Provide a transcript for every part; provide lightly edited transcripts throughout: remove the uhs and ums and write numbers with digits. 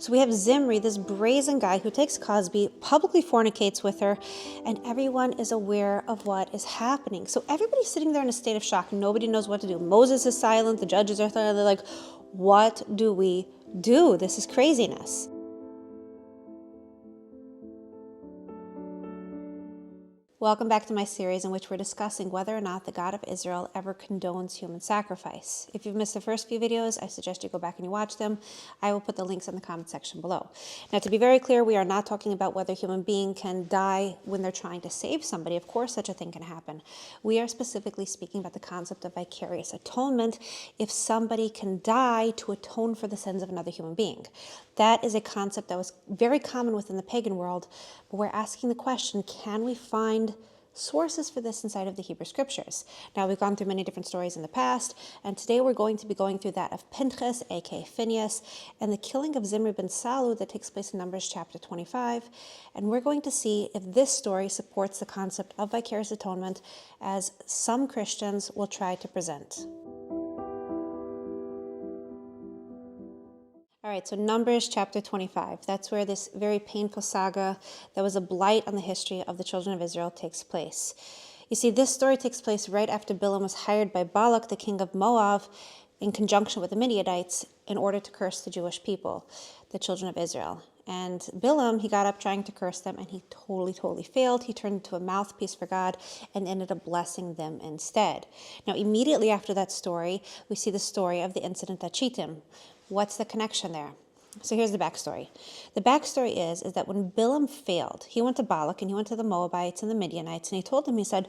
So we have Zimri, this brazen guy who takes Cosby, publicly fornicates with her, and everyone is aware of what is happening. So everybody's sitting there in a state of shock. Nobody knows what to do. Moses is silent. The judges are silent. They're like, what do we do? This is craziness. Welcome back to my series in which we're discussing whether or not the God of Israel ever condones human sacrifice. If you've missed the first few videos, I suggest you go back and you watch them. I will put the links in the comment section below. Now, to be very clear, we are not talking about whether a human being can die when they're trying to save somebody. Of course, such a thing can happen. We are specifically speaking about the concept of vicarious atonement, if somebody can die to atone for the sins of another human being. That is a concept that was very common within the pagan world, but we're asking the question, can we find sources for this inside of the Hebrew scriptures? Now, we've gone through many different stories in the past, and today we're going to be going through that of Pinchas, aka Phineas, and the killing of Zimri ben Salu that takes place in Numbers chapter 25, and we're going to see if this story supports the concept of vicarious atonement as some Christians will try to present. All right, so Numbers chapter 25, that's where this very painful saga that was a blight on the history of the children of Israel takes place. You see, this story takes place right after Bilam was hired by Balak, the king of Moab, in conjunction with the Midianites, in order to curse the Jewish people, the children of Israel. And Bilam, he got up trying to curse them, and he totally failed. He turned into a mouthpiece for God and ended up blessing them instead. Now, immediately after that story, we see the story of the incident at Shittim. What's the connection there? So here's the backstory. The backstory is that when Bilam failed, he went to Balak and he went to the Moabites and the Midianites, and he told them, he said,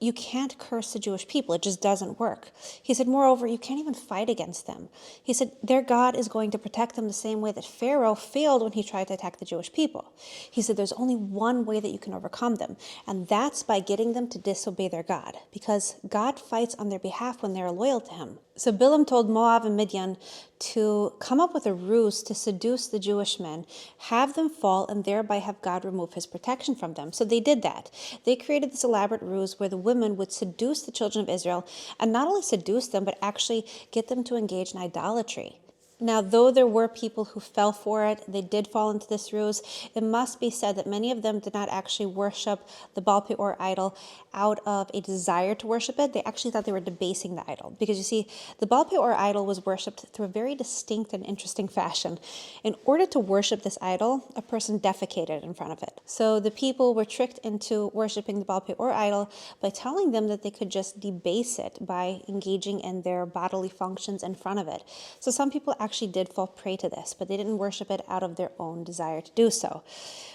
you can't curse the Jewish people. It just doesn't work. He said, moreover, you can't even fight against them. He said, their God is going to protect them the same way that Pharaoh failed when he tried to attack the Jewish people. He said, there's only one way that you can overcome them, and that's by getting them to disobey their God, because God fights on their behalf when they're loyal to him. So Bilam told Moab and Midian to come up with a ruse to seduce the Jewish men, have them fall, and thereby have God remove his protection from them. So they did that. They created this elaborate ruse where the women would seduce the children of Israel, and not only seduce them, but actually get them to engage in idolatry. Now, though there were people who fell for it, they did fall into this ruse, it must be said that many of them did not actually worship the Baal Peor idol out of a desire to worship it. They actually thought they were debasing the idol. Because you see, the Baal Peor idol was worshipped through a very distinct and interesting fashion. In order to worship this idol, a person defecated in front of it. So the people were tricked into worshiping the Baal Peor idol by telling them that they could just debase it by engaging in their bodily functions in front of it. So some people actually did fall prey to this, but they didn't worship it out of their own desire to do so.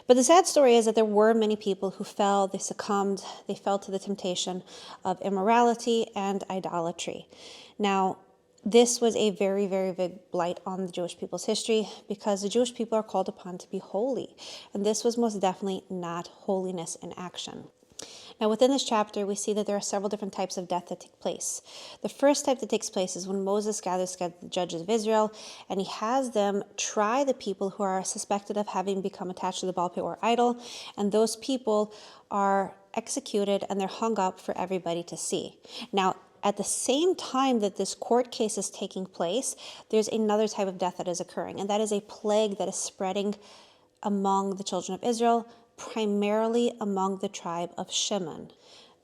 But the sad story is that there were many people who fell, they succumbed, they fell to the temptation of immorality and idolatry. Now, this was a very big blight on the Jewish people's history, because the Jewish people are called upon to be holy, and this was most definitely not holiness in action. Now, within this chapter, we see that there are several different types of death that take place. The first type that takes place is when Moses gathers together the judges of Israel, and he has them try the people who are suspected of having become attached to the Baal Peor idol, and those people are executed and they're hung up for everybody to see. Now, at the same time that this court case is taking place, there's another type of death that is occurring, and that is a plague that is spreading among the children of Israel, primarily among the tribe of Shimon.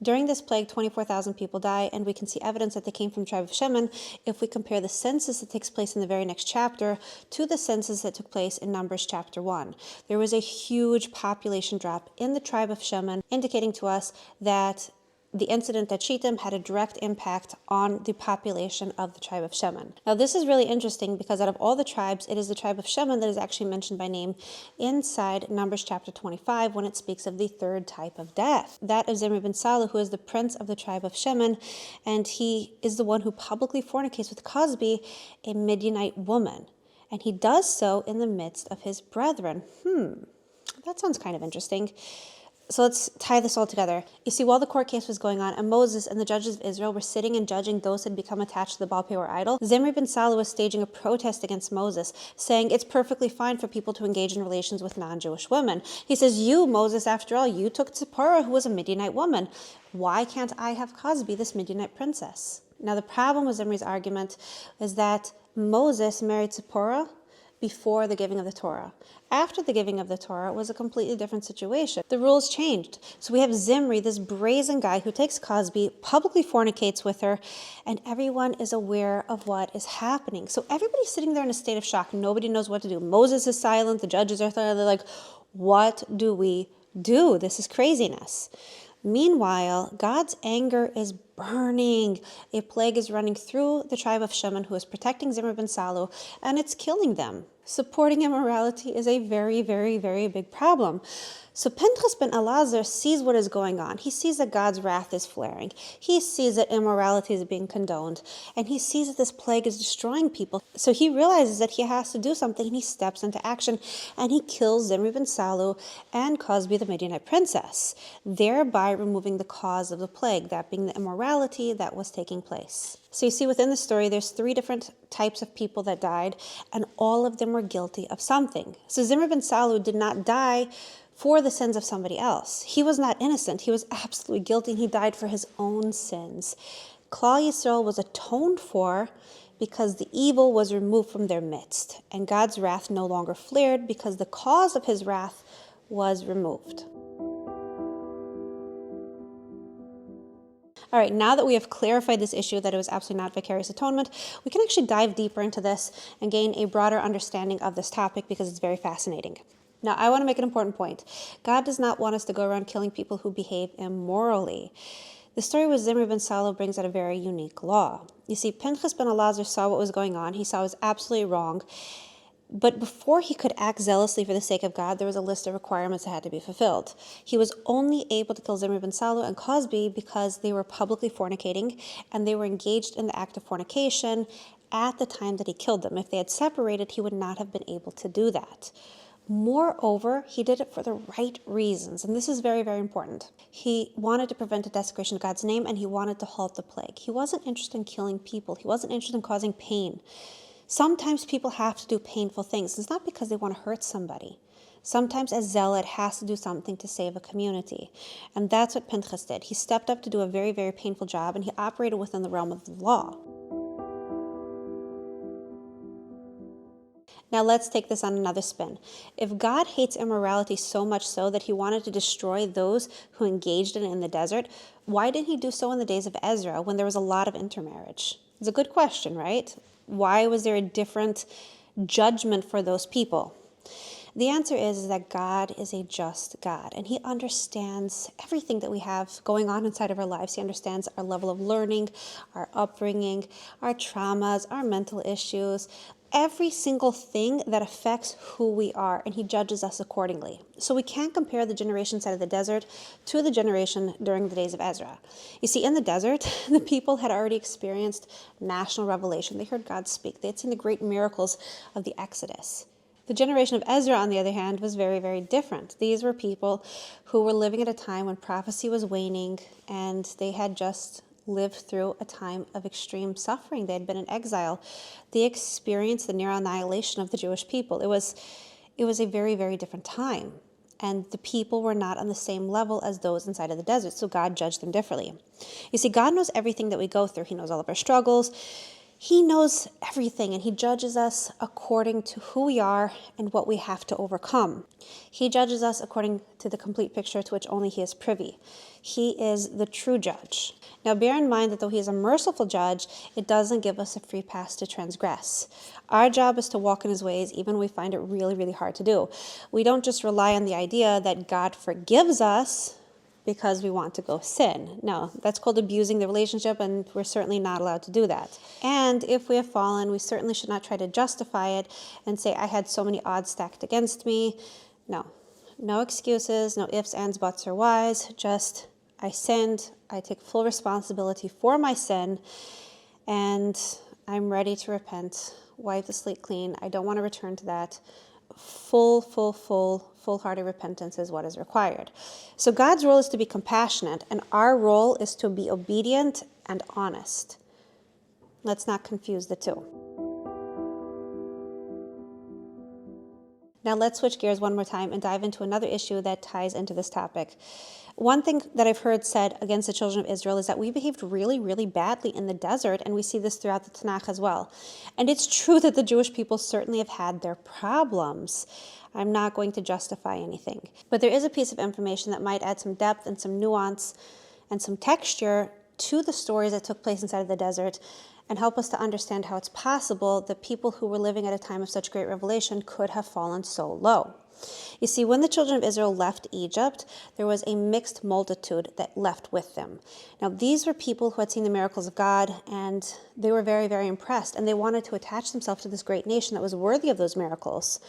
During this plague, 24,000 people die, and we can see evidence that they came from the tribe of Shimon if we compare the census that takes place in the very next chapter to the census that took place in Numbers chapter 1. There was a huge population drop in the tribe of Shimon, indicating to us that the incident at Shittim had a direct impact on the population of the tribe of Shimon. Now, this is really interesting because out of all the tribes, it is the tribe of Shimon that is actually mentioned by name inside Numbers chapter 25 when it speaks of the third type of death, that of Zimri ben Salu, who is the prince of the tribe of Shimon, and he is the one who publicly fornicates with Cosby, a Midianite woman, and he does so in the midst of his brethren. That sounds kind of interesting. So let's tie this all together. You see, while the court case was going on, and Moses and the judges of Israel were sitting and judging those who had become attached to the Baal Peor idol, Zimri ben Salu was staging a protest against Moses, saying it's perfectly fine for people to engage in relations with non-Jewish women. He says, you, Moses, after all, you took Zipporah, who was a Midianite woman. Why can't I have Cosby, this Midianite princess? Now, the problem with Zimri's argument is that Moses married Zipporah before the giving of the Torah. After the giving of the Torah, it was a completely different situation. The rules changed. So we have Zimri, this brazen guy who takes Cosby, publicly fornicates with her, and everyone is aware of what is happening. So everybody's sitting there in a state of shock. Nobody knows what to do. Moses is silent. The judges are silent. They're like, what do we do? This is craziness. Meanwhile, God's anger is burning. A plague is running through the tribe of Shimon, who is protecting Zimri ben Salu, and it's killing them. Supporting immorality is a very, very, very big problem. So Pinchas ben Elazar sees what is going on. He sees that God's wrath is flaring. He sees that immorality is being condoned. And he sees that this plague is destroying people. So he realizes that he has to do something, and he steps into action. And he kills Zimri ben Salu and Cosby, the Midianite princess, thereby removing the cause of the plague, that being the immorality that was taking place. So you see within the story, there's 3 different types of people that died, and all of them were guilty of something. So Zimri ben Salu did not die for the sins of somebody else. He was not innocent. He was absolutely guilty, and he died for his own sins. Klal Yisrael was atoned for because the evil was removed from their midst, and God's wrath no longer flared because the cause of his wrath was removed. All right, now that we have clarified this issue that it was absolutely not vicarious atonement, we can actually dive deeper into this and gain a broader understanding of this topic because it's very fascinating. Now, I want to make an important point. God does not want us to go around killing people who behave immorally. The story with Zimri ben Salu brings out a very unique law. You see, Pinchas ben Elazar saw what was going on. He saw it was absolutely wrong. But before he could act zealously for the sake of God, there was a list of requirements that had to be fulfilled. He was only able to kill Zimri ben Salu and Cosby because they were publicly fornicating, and they were engaged in the act of fornication at the time that he killed them. If they had separated, he would not have been able to do that. Moreover, he did it for the right reasons, and this is very, very important. He wanted to prevent the desecration of God's name, and he wanted to halt the plague. He wasn't interested in killing people. He wasn't interested in causing pain. Sometimes people have to do painful things. It's not because they want to hurt somebody. Sometimes a zealot has to do something to save a community, and that's what Pinchas did. He stepped up to do a very, very painful job, and he operated within the realm of the law. Now let's take this on another spin. If God hates immorality so much so that he wanted to destroy those who engaged in it in the desert, why didn't he do so in the days of Ezra when there was a lot of intermarriage? It's a good question, right? Why was there a different judgment for those people? The answer is that God is a just God, and he understands everything that we have going on inside of our lives. He understands our level of learning, our upbringing, our traumas, our mental issues, every single thing that affects who we are, and he judges us accordingly. So we can't compare the generation side of the desert to the generation during the days of Ezra. You see, in the desert, the people had already experienced national revelation. They heard God speak. They had seen the great miracles of the Exodus. The generation of Ezra, on the other hand, was very, very different. These were people who were living at a time when prophecy was waning, and they had just lived through a time of extreme suffering. They had been in exile. They experienced the near annihilation of the Jewish people. It was a very, very different time, and the people were not on the same level as those inside of the desert, so God judged them differently. You see, God knows everything that we go through. He knows all of our struggles. He knows everything, and he judges us according to who we are and what we have to overcome. He judges us according to the complete picture to which only he is privy. He is the true judge. Now, bear in mind that though he is a merciful judge, it doesn't give us a free pass to transgress. Our job is to walk in his ways, even when we find it really, really hard to do. We don't just rely on the idea that God forgives us because we want to go sin. No, that's called abusing the relationship, and we're certainly not allowed to do that. And if we have fallen, we certainly should not try to justify it and say, I had so many odds stacked against me. No excuses, no ifs, ands, buts, or whys. Just, I sinned, I take full responsibility for my sin, and I'm ready to repent, wipe the slate clean. I don't want to return to that. Full-hearted repentance is what is required. So God's role is to be compassionate, and our role is to be obedient and honest. Let's not confuse the two. Now let's switch gears one more time and dive into another issue that ties into this topic. One thing that I've heard said against the children of Israel is that we behaved really, really badly in the desert, and we see this throughout the Tanakh as well. And it's true that the Jewish people certainly have had their problems. I'm not going to justify anything. But there is a piece of information that might add some depth and some nuance and some texture to the stories that took place inside of the desert and help us to understand how it's possible that people who were living at a time of such great revelation could have fallen so low. You see, when the children of Israel left Egypt, there was a mixed multitude that left with them. Now, these were people who had seen the miracles of God, and they were very, very impressed, and they wanted to attach themselves to this great nation that was worthy of those miracles.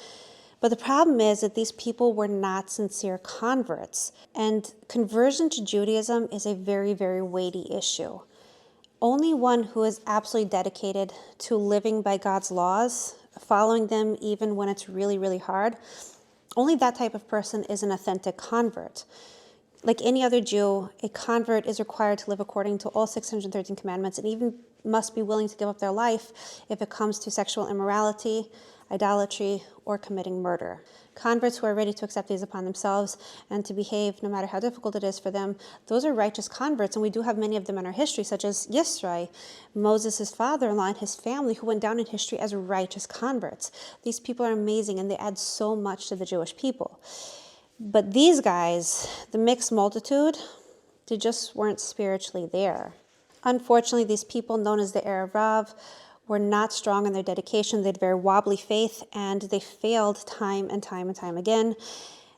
But the problem is that these people were not sincere converts, and conversion to Judaism is a very, very weighty issue. Only one who is absolutely dedicated to living by God's laws, following them even when it's really, really hard, only that type of person is an authentic convert. Like any other Jew, a convert is required to live according to all 613 commandments and even must be willing to give up their life if it comes to sexual immorality, idolatry, or committing murder. Converts who are ready to accept these upon themselves and to behave no matter how difficult it is for them, those are righteous converts, and we do have many of them in our history, such as Yisro, Moses' father-in-law, and his family, who went down in history as righteous converts. These people are amazing, and they add so much to the Jewish people. But these guys, the mixed multitude, they just weren't spiritually there. Unfortunately, these people known as the Erev Rav were not strong in their dedication. They had very wobbly faith, and they failed time and time and time again.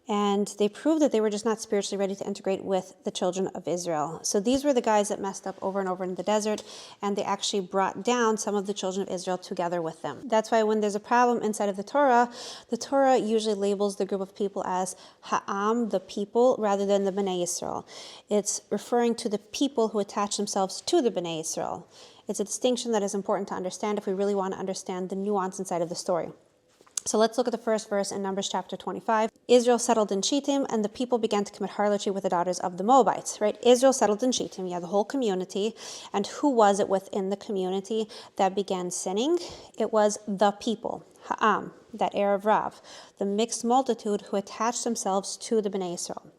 And they proved that they were just not spiritually ready to integrate with the children of Israel. So these were the guys that messed up over and over in the desert, and they actually brought down some of the children of Israel together with them. That's why when there's a problem inside of the Torah usually labels the group of people as Ha'am, the people, rather than the Bnei Yisrael. It's referring to the people who attach themselves to the Bnei Yisrael. It's a distinction that is important to understand if we really want to understand the nuance inside of the story. So let's look at the first verse in Numbers chapter 25. Israel settled in Shittim, and the people began to commit harlotry with the daughters of the Moabites, right? Israel settled in Shittim, the whole community. And who was it within the community that began sinning? It was the people, Ha'am, that Erev Rav, the mixed multitude who attached themselves to the Bnei Yisrael.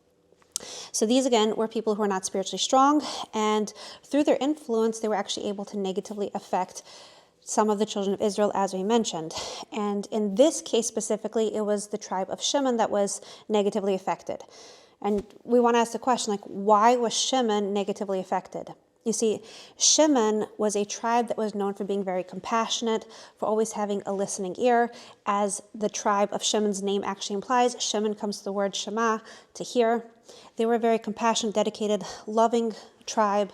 So these, again, were people who were not spiritually strong, and through their influence, they were actually able to negatively affect some of the children of Israel, as we mentioned. And in this case specifically, it was the tribe of Shimon that was negatively affected. And we want to ask the question, why was Shimon negatively affected? You see, Shimon was a tribe that was known for being very compassionate, for always having a listening ear. As the tribe of Shimon's name actually implies, Shimon comes to the word Shema, to hear. They were a very compassionate, dedicated, loving tribe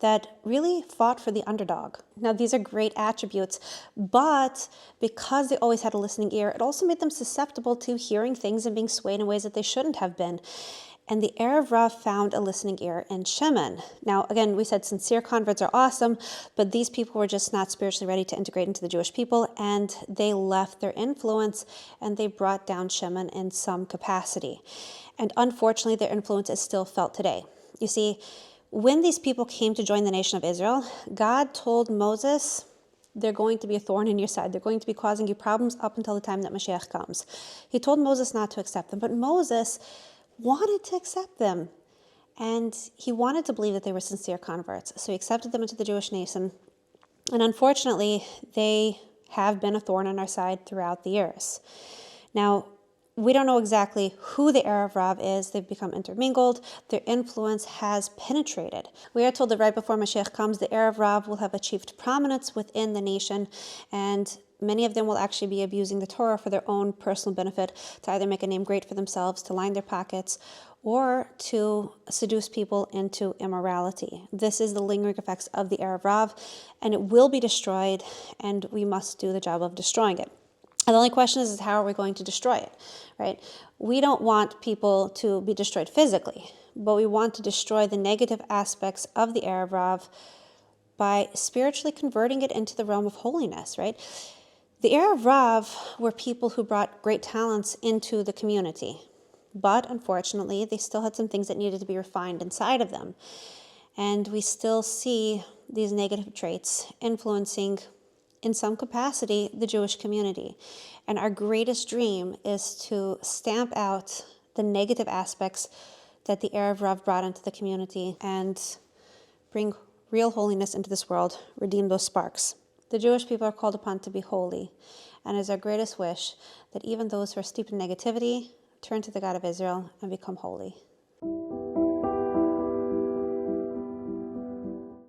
that really fought for the underdog. Now, these are great attributes, but because they always had a listening ear, it also made them susceptible to hearing things and being swayed in ways that they shouldn't have been. And the Erev Rav found a listening ear in Shimon. Now, again, we said sincere converts are awesome, but these people were just not spiritually ready to integrate into the Jewish people, and they left their influence, and they brought down Shimon in some capacity. And unfortunately, their influence is still felt today. You see, when these people came to join the nation of Israel, God told Moses, they're going to be a thorn in your side. They're going to be causing you problems up until the time that Mashiach comes. He told Moses not to accept them, but Moses wanted to accept them. And he wanted to believe that they were sincere converts. So he accepted them into the Jewish nation. And unfortunately, they have been a thorn on our side throughout the years. Now, we don't know exactly who the Erev Rav is. They've become intermingled. Their influence has penetrated. We are told that right before Mashiach comes, the Erev Rav will have achieved prominence within the nation, and many of them will actually be abusing the Torah for their own personal benefit, to either make a name great for themselves, to line their pockets, or to seduce people into immorality. This is the lingering effects of the Erev Rav, and it will be destroyed, and we must do the job of destroying it. And the only question is how are we going to destroy it, right? We don't want people to be destroyed physically, but we want to destroy the negative aspects of the Erev Rav by spiritually converting it into the realm of holiness, right? The Erev Rav were people who brought great talents into the community, but unfortunately, they still had some things that needed to be refined inside of them. And we still see these negative traits influencing in some capacity, the Jewish community. And our greatest dream is to stamp out the negative aspects that the Erev Rav brought into the community and bring real holiness into this world, redeem those sparks. The Jewish people are called upon to be holy, and it is our greatest wish that even those who are steeped in negativity turn to the God of Israel and become holy.